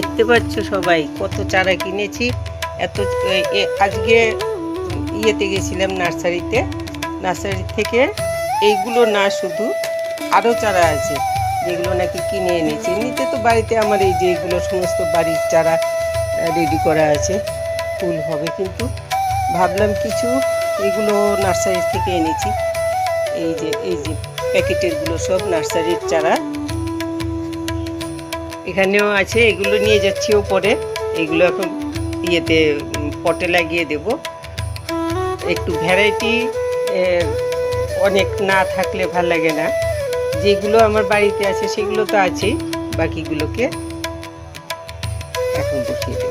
দেখতে পাচ্ছ সবাই কত চারা কিনেছি। এত আজকে ইয়েতে গেছিলাম নার্সারি থেকে এইগুলো না, শুধু আরও চারা আছে যেগুলো নাকি কিনে এনেছি। এমনিতে তো বাড়িতে আমার এই যে এইগুলো সমস্ত বাড়ির চারা রেডি করা আছে, ফুল হবে, কিন্তু ভাবলাম কিছু এগুলো নার্সারি থেকে এনেছি। এই যে প্যাকেটেরগুলো সব নার্সারির চারা এখানেও আছে। এগুলো নিয়ে যাচ্ছি ওপরে, এগুলো এখন ইয়েতে পটে লাগিয়ে দেব। একটু ভ্যারাইটি অনেক না থাকলে ভাল লাগে না। যেগুলো আমার বাড়িতে আছে সেগুলো তো আছেই, বাকিগুলোকে এখন বসিয়ে দেব।